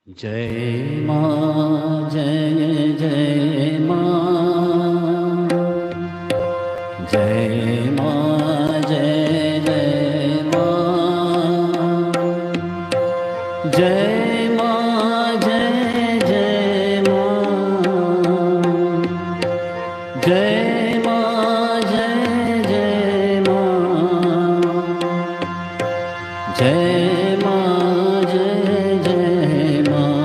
जय माँ जय जय माँ, जय माँ जय जय माँ, जय माँ जय जय माँ, जय माँ जय जय माँ, जय माँ जय जय माँ,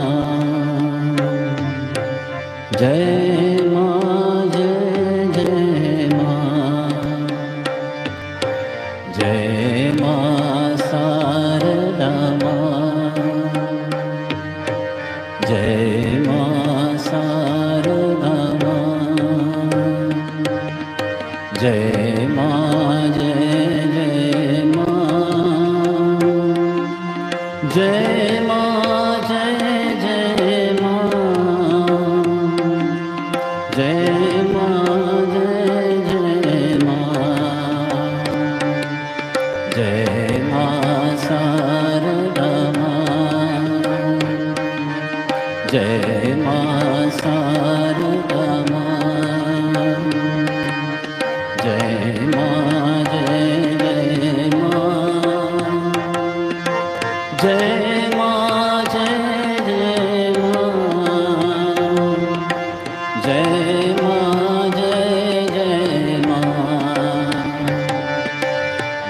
जय माँ जय जय माँ, जय माँ शारदा माँ, जय माँ शारदा माँ, जय माँ जय जय माँ, जय माँ जय जय माँ, जय माँ जय जय माँ, जय माँ शारदा माँ, जय माँ शारदा माँ, जय माँ जय जय माँ, जय माँ जय जय माँ, जय माँ जय जय माँ,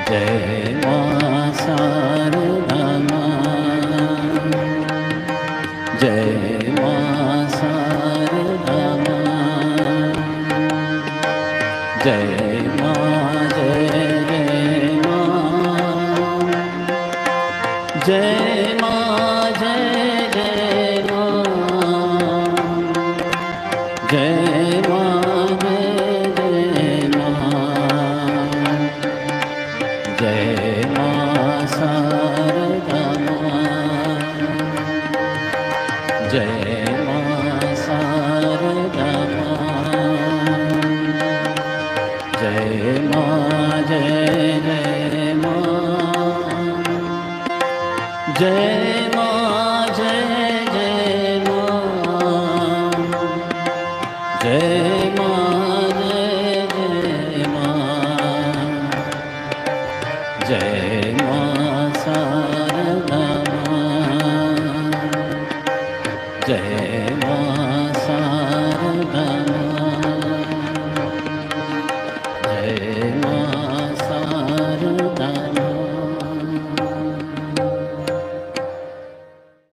जय माँ शारदा माँ, जय माँ शारदा माँ, जय माँ जय जय माँ, जय माँ जय जय माँ, जय माँ जय जय माँ, जय माँ शारदा माँ, जय